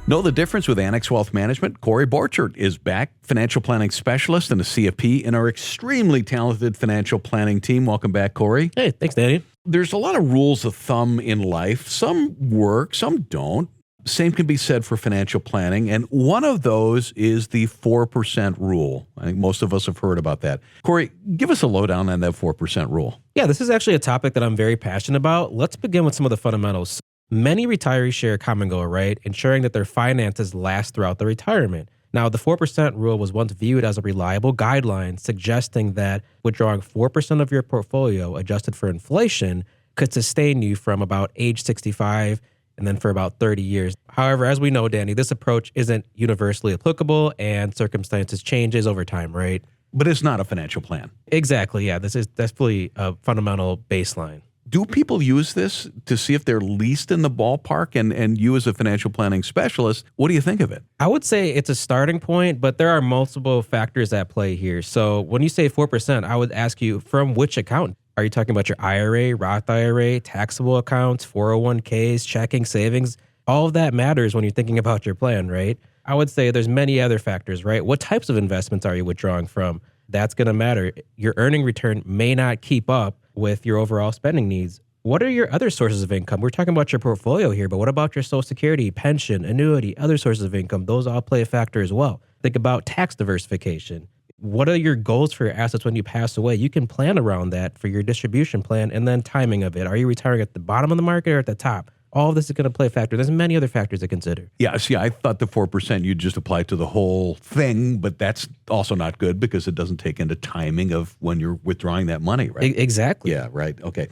Know the difference with Annex Wealth Management? Corey Borchert is back, financial planning specialist and a CFP in our extremely talented financial planning team. Welcome back, Corey. Hey, thanks, Danny. There's a lot of rules of thumb in life. Some work, some don't. Same can be said for financial planning, and one of those is the 4% rule. I think most of us have heard about that. Corey, give us a lowdown on that 4% rule. Yeah, this is actually a topic that I'm very passionate about. Let's begin with some of the fundamentals. Many retirees share a common goal, right? Ensuring that their finances last throughout their retirement. Now, the 4% rule was once viewed as a reliable guideline, suggesting that withdrawing 4% of your portfolio adjusted for inflation could sustain you from about age 65 and then for about 30 years. However, as we know, Danny, this approach isn't universally applicable and circumstances changes over time, right? But it's not a financial plan. Exactly, yeah. This is definitely a fundamental baseline. Do people use this to see if they're least in the ballpark? And you as a financial planning specialist, what do you think of it? I would say it's a starting point, but there are multiple factors at play here. So when you say 4%, I would ask you from which account? Are you talking about your IRA, Roth IRA, taxable accounts, 401ks, checking, savings? All of that matters when you're thinking about your plan, right? I would say there's many other factors, right? What types of investments are you withdrawing from? That's going to matter. Your earning return may not keep up with your overall spending needs. What are your other sources of income? We're talking about your portfolio here, but what about your Social Security, pension, annuity, other sources of income? Those all play a factor as well. Think about tax diversification. What are your goals for your assets when you pass away? You can plan around that for your distribution plan, and then timing of it. Are you retiring at the bottom of the market or at the top? All of this is going to play a factor. There's many other factors to consider. Yeah, see, I thought the 4% you'd just apply to the whole thing, but that's also not good because it doesn't take into timing of when you're withdrawing that money, right? Exactly. Yeah, right. Okay.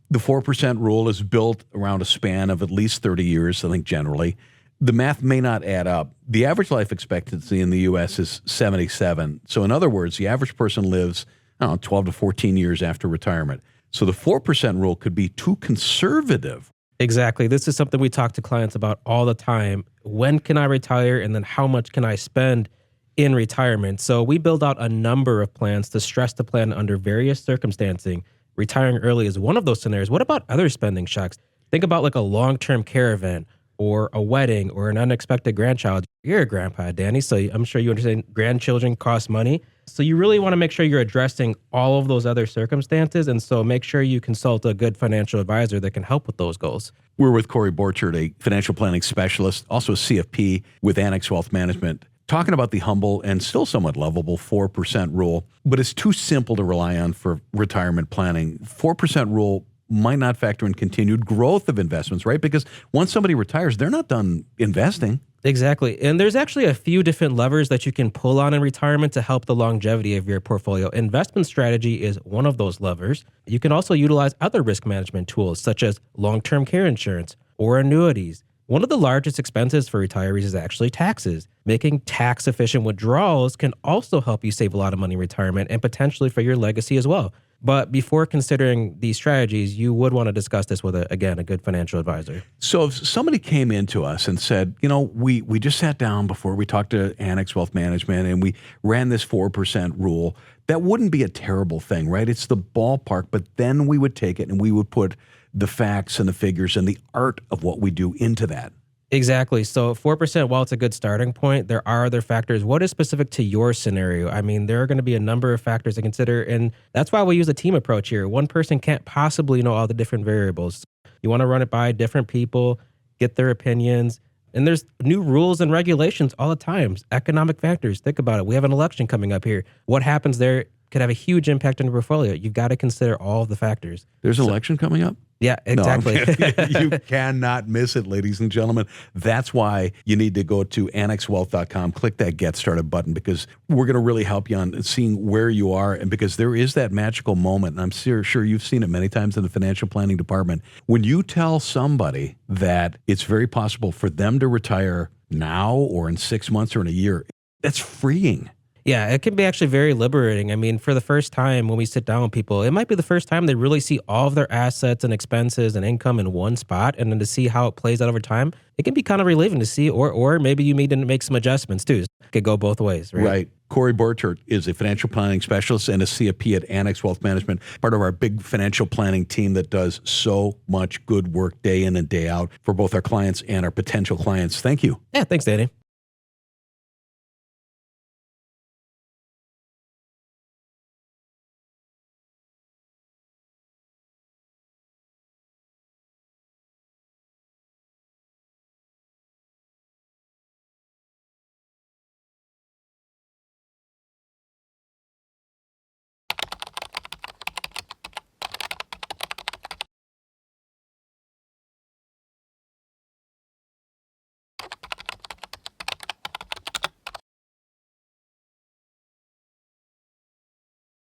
The 4% rule is built around a span of at least 30 years, I think, generally. The math may not add up. The average life expectancy in the U.S. is 77. So in other words, the average person lives, 12 to 14 years after retirement. So the 4% rule could be too conservative. Exactly. This is something we talk to clients about all the time. When can I retire? And then how much can I spend in retirement? So we build out a number of plans to stress the plan under various circumstances. Retiring early is one of those scenarios. What about other spending shocks? Think about like a long-term care event or a wedding or an unexpected grandchild. You're a grandpa, Danny, so I'm sure you understand grandchildren cost money. So you really want to make sure you're addressing all of those other circumstances. And so make sure you consult a good financial advisor that can help with those goals. We're with Corey Borchert, a financial planning specialist, also a CFP with Annex Wealth Management, talking about the humble and still somewhat lovable 4% rule. But it's too simple to rely on for retirement planning. 4% rule might not factor in continued growth of investments, right? Because once somebody retires, they're not done investing. Exactly. And there's actually a few different levers that you can pull on in retirement to help the longevity of your portfolio. Investment strategy is one of those levers. You can also utilize other risk management tools such as long-term care insurance or annuities. One of the largest expenses for retirees is actually taxes. Making tax-efficient withdrawals can also help you save a lot of money in retirement and potentially for your legacy as well. But before considering these strategies, you would want to discuss this with, a good financial advisor. So if somebody came into us and said, we just sat down before we talked to Annex Wealth Management and we ran this 4% rule, that wouldn't be a terrible thing, right? It's the ballpark, but then we would take it and we would put the facts and the figures and the art of what we do into that. Exactly. So 4%, while it's a good starting point, there are other factors. What is specific to your scenario? I mean, there are going to be a number of factors to consider, and that's why we use a team approach here. One person can't possibly know all the different variables. You want to run it by different people, get their opinions, and there's new rules and regulations all the time. Economic factors, think about it. We have an election coming up here. What happens there could have a huge impact on your portfolio. You've got to consider all of the factors. There's an election coming up? Yeah, exactly. No, you cannot miss it, ladies and gentlemen. That's why you need to go to annexwealth.com, click that Get Started button, because we're going to really help you on seeing where you are. And because there is that magical moment, and I'm sure you've seen it many times in the financial planning department, when you tell somebody that it's very possible for them to retire now or in 6 months or in a year, that's freeing. Yeah, it can be actually very liberating. I mean, for the first time when we sit down with people, it might be the first time they really see all of their assets and expenses and income in one spot, and then to see how it plays out over time, it can be kind of relieving to see, or maybe you need to make some adjustments too. It could go both ways, right? Right. Corey Borchert is a financial planning specialist and a CFP at Annex Wealth Management, part of our big financial planning team that does so much good work day in and day out for both our clients and our potential clients. Thank you. Yeah, thanks, Danny.